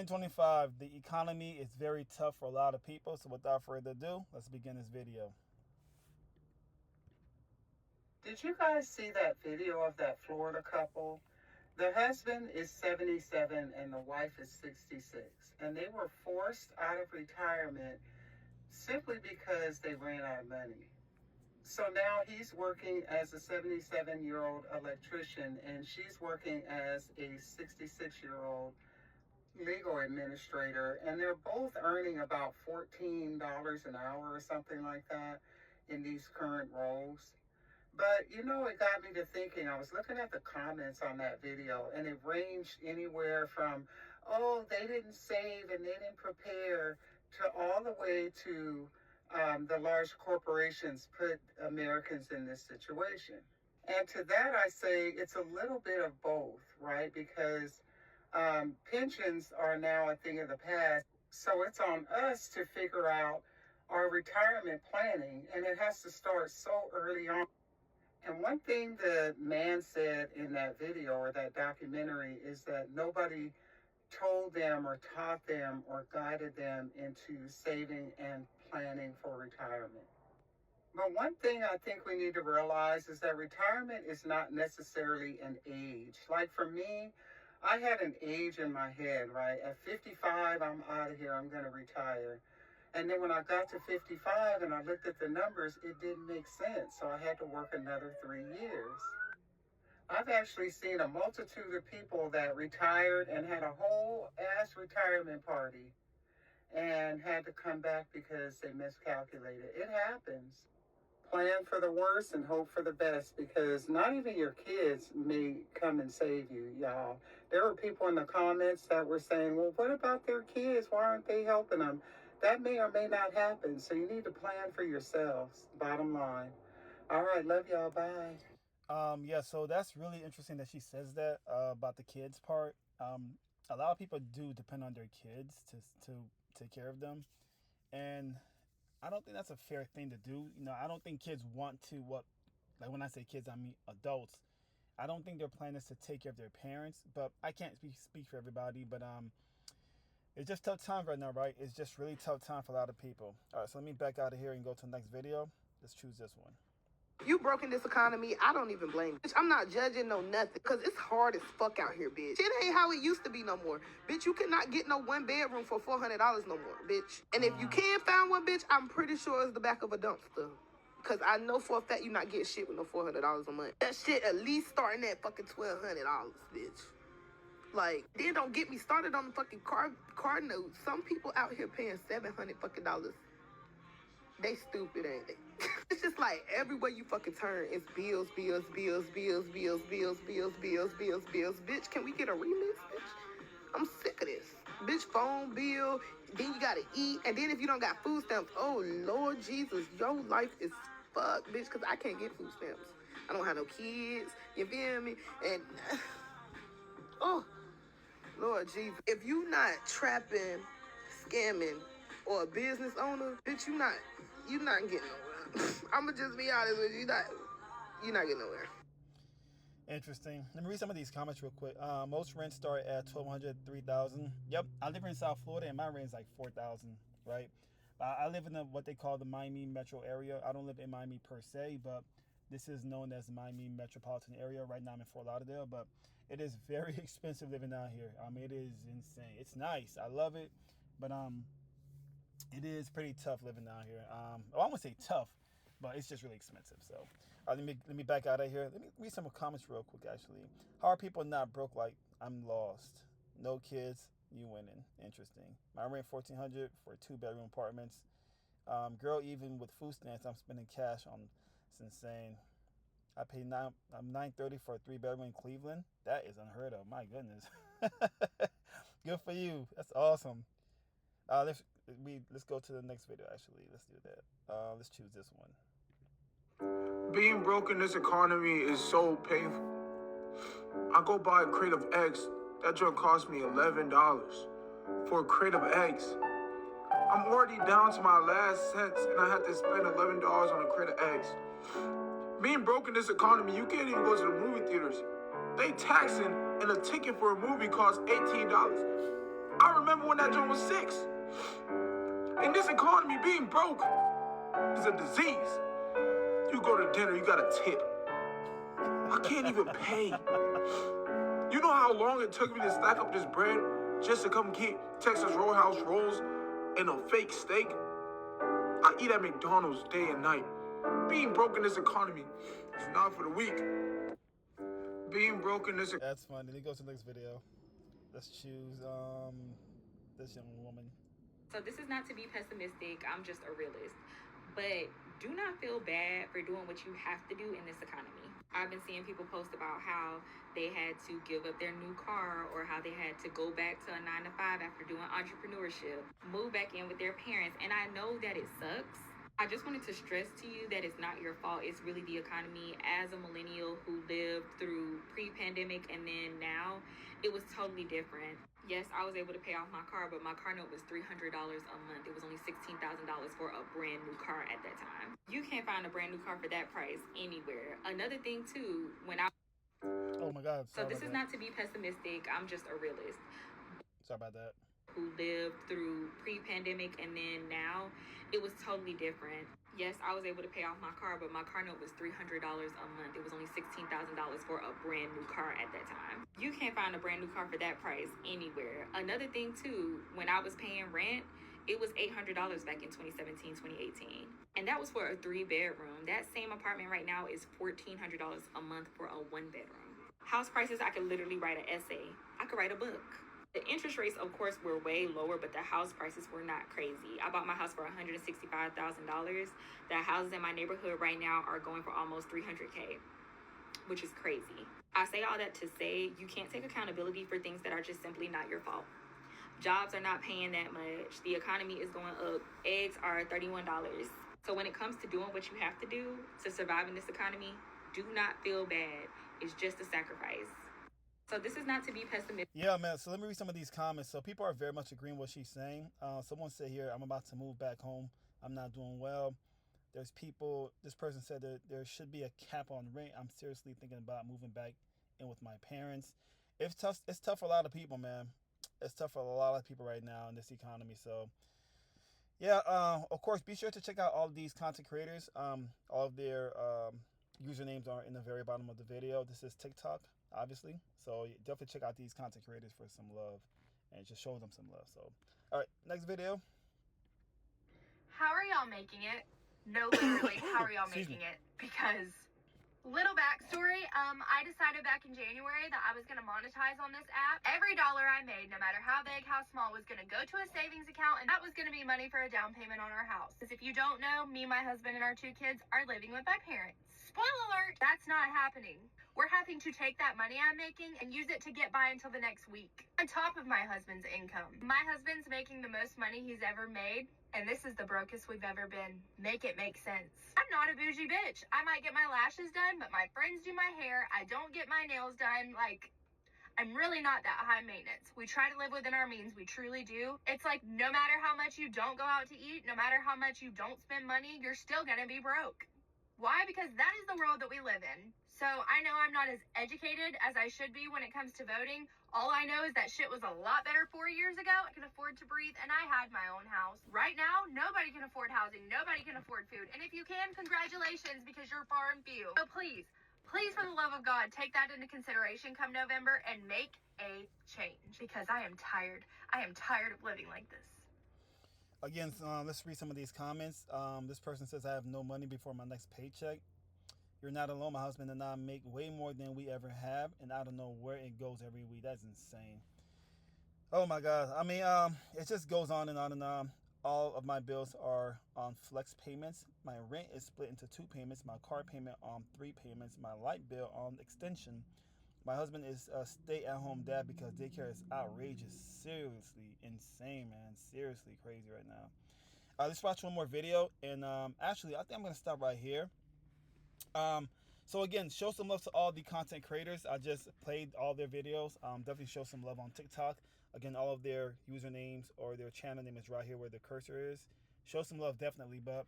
2025, the economy is very tough for a lot of people. So without further ado, let's begin this video. Did you guys see that video of that Florida couple? The husband is 77 and the wife is 66. And they were forced out of retirement simply because they ran out of money. So now he's working as a 77-year-old electrician and she's working as a 66-year-old legal administrator. And they're both earning about $14 an hour or something like that in these current roles. But, you know, it got me to thinking. I was looking at the comments on that video, and it ranged anywhere from, oh, they didn't save and they didn't prepare, to all the way to the large corporations put Americans in this situation. And to that, I say it's a little bit of both, right? Because pensions are now a thing of the past. So it's on us to figure out our retirement planning, and it has to start so early on. And one thing the man said in that video or that documentary is that nobody told them or taught them or guided them into saving and planning for retirement. But one thing I think we need to realize is that retirement is not necessarily an age. Like for me, I had an age in my head, right? At 55, I'm out of here, I'm going to retire. And then when I got to 55 and I looked at the numbers, it didn't make sense. So I had to work another 3 years. I've actually seen a multitude of people that retired and had a whole ass retirement party and had to come back because they miscalculated. It happens. Plan for the worst and hope for the best, because not even your kids may come and save you, y'all. There were people in the comments that were saying, well, what about their kids? Why aren't they helping them? That may or may not happen. So you need to plan for yourselves, bottom line. All right, love y'all. Bye. Yeah, so that's really interesting that she says that about the kids part. A lot of people do depend on their kids to take care of them, and I don't think that's a fair thing to do. You know, I don't think kids want to like when I say kids, I mean adults. I don't think their plan is to take care of their parents, but I can't speak for everybody. But it's just tough time right now, right? It's just really tough time for a lot of people. All right, so let me back out of here and go to the next video. Let's choose this one. You broke in this economy, I don't even blame you. Bitch, I'm not judging no nothing, because it's hard as fuck out here, bitch. Shit ain't how it used to be no more. Bitch, you cannot get no one bedroom for $400 no more, bitch. And if you can find one, bitch, I'm pretty sure it's the back of a dumpster. Because I know for a fact you not getting shit with no $400 a month. That shit at least starting at fucking $1,200, bitch. Like, then don't get me started on the fucking car notes. Some people out here paying $700 fucking dollars. They stupid, ain't they? It's just like everywhere you fucking turn, it's bills, bills, bills, bills, bills, bills, bills, bills, bills, bills. Bitch, can we get a remix, bitch? I'm sick of this. Bitch, phone bill, then you gotta eat, and then if you don't got food stamps, oh Lord Jesus, your life is fucked, bitch, because I can't get food stamps. I don't have no kids, you feel me? And, oh, Lord Jesus. If you not trapping, scamming, or a business owner, bitch, you not getting nowhere. I'ma just be honest with you, you're not getting nowhere. Interesting. Let me read some of these comments real quick. Most rents start at $1,200, $3,000. Yep, I live in South Florida and my rent is like $4,000, right? I live in what they call the Miami metro area. I don't live in Miami per se, but this is known as the Miami metropolitan area. Right now I'm in Fort Lauderdale, but it is very expensive living down here. It is insane. It's nice. I love it, but it is pretty tough living down here. I won't say tough, but it's just really expensive. So let me back out of here. Let me read some comments real quick, actually. How are people not broke? Like, I'm lost. No kids, you winning. Interesting. My rent $1,400 for 2-bedroom apartments. Girl, even with food stamps, I'm spending cash on. It's insane. I pay $930 for a 3-bedroom in Cleveland. That is unheard of. My goodness. Good for you. That's awesome. Let's go to the next video. Actually, let's do that. Let's choose this one. Being broke in this economy is so painful. I go buy a crate of eggs. That joint cost me $11 for a crate of eggs. I'm already down to my last cents, and I had to spend $11 on a crate of eggs. Being broke in this economy, you can't even go to the movie theaters. They taxing, and a ticket for a movie costs $18. I remember when that joint was 6. In this economy, being broke is a disease. You go to dinner, you got a tip. I can't even pay. You know how long it took me to stack up this bread just to come get Texas Roadhouse rolls and a fake steak? I eat at McDonald's day and night. Being broke in this economy is not for the weak. Being broke in this... That's funny. Then he goes to the next video. Let's choose this young woman. So this is not to be pessimistic. I'm just a realist. But do not feel bad for doing what you have to do in this economy. I've been seeing people post about how they had to give up their new car or how they had to go back to a 9-to-5 after doing entrepreneurship, move back in with their parents. And I know that it sucks. I just wanted to stress to you that it's not your fault. It's really the economy. As a millennial who lived through pre-pandemic and then now, it was totally different. Yes, I was able to pay off my car, but my car note was $300 a month. It was only $16,000 for a brand new car at that time. You can't find a brand new car for that price anywhere. Another thing too, Oh my God. So this is not to be pessimistic. I'm just a realist. Sorry about that. Who lived through pre-pandemic and then now, it was totally different. Yes, I was able to pay off my car, but my car note was $300 a month. It was only $16,000 for a brand new car at that time. You can't find a brand new car for that price anywhere. Another thing too, when I was paying rent, it was $800 back in 2017, 2018. And that was for a 3-bedroom. That same apartment right now is $1,400 a month for a 1-bedroom. House prices, I could literally write an essay. I could write a book. The interest rates, of course, were way lower, but the house prices were not crazy. I bought my house for $165,000. The houses in my neighborhood right now are going for almost $300K, which is crazy. I say all that to say you can't take accountability for things that are just simply not your fault. Jobs are not paying that much. The economy is going up. Eggs are $31. So when it comes to doing what you have to do to survive in this economy, do not feel bad. It's just a sacrifice. So this is not to be pessimistic. Yeah, man. So let me read some of these comments. So people are very much agreeing with what she's saying. Someone said here, I'm about to move back home. I'm not doing well. There's people, this person said that there should be a cap on rent. I'm seriously thinking about moving back in with my parents. It's tough for a lot of people, man. It's tough for a lot of people right now in this economy. So yeah, of course, be sure to check out all of these content creators. All of their usernames are in the very bottom of the video. This is TikTok, obviously. So definitely check out these content creators for some love and just show them some love. So, all right, next video. How are y'all making it? No, literally, how are y'all making it? Because, little backstory, I decided back in January that I was going to monetize on this app. Every dollar I made, no matter how big, how small, was going to go to a savings account, and that was going to be money for a down payment on our house. Because if you don't know, me, my husband, and our 2 kids are living with my parents. Spoiler alert, that's not happening. We're having to take that money I'm making and use it to get by until the next week, on top of my husband's income. My husband's making the most money he's ever made, and this is the brokest we've ever been. Make it make sense. I'm not a bougie bitch. I might get my lashes done, but my friends do my hair. I don't get my nails done. Like, I'm really not that high maintenance. We try to live within our means. We truly do. It's like no matter how much you don't go out to eat, no matter how much you don't spend money, you're still gonna be broke. Why? Because that is the world that we live in. So I know I'm not as educated as I should be when it comes to voting. All I know is that shit was a lot better 4 years ago. I could afford to breathe, and I had my own house. Right now, nobody can afford housing. Nobody can afford food. And if you can, congratulations, because you're far and few. So please, for the love of God, take that into consideration come November and make a change, because I am tired. I am tired of living like this. Again, let's read some of these comments. This person says, I have no money before my next paycheck. You're not alone. My husband and I make way more than we ever have, and I don't know where it goes every week. That's insane. Oh my God. I mean, it just goes on and on and on. All of my bills are on flex payments. My rent is split into 2 payments. My car payment on 3 payments. My light bill on extension. My husband is a stay-at-home dad because daycare is outrageous. Seriously insane, man. Seriously crazy right now. Let's watch one more video. And actually, I think I'm going to stop right here. So again, show some love to all the content creators. I just played all their videos. Definitely show some love on TikTok. Again, all of their usernames or their channel name is right here where the cursor is. Show some love, definitely. But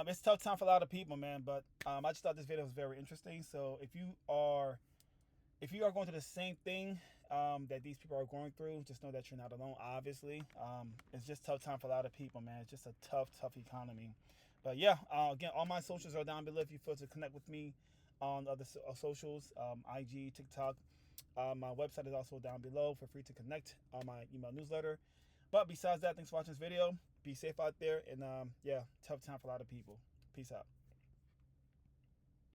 it's a tough time for a lot of people, man. But I just thought this video was very interesting. So if you are going through the same thing that these people are going through, just know that you're not alone. Obviously, it's just tough time for a lot of people, man. It's just a tough economy. But yeah, again, all my socials are down below if you feel to connect with me on other socials, IG, TikTok. My website is also down below. Feel free to connect on my email newsletter. But besides that, thanks for watching this video. Be safe out there, and yeah, tough time for a lot of people. Peace out.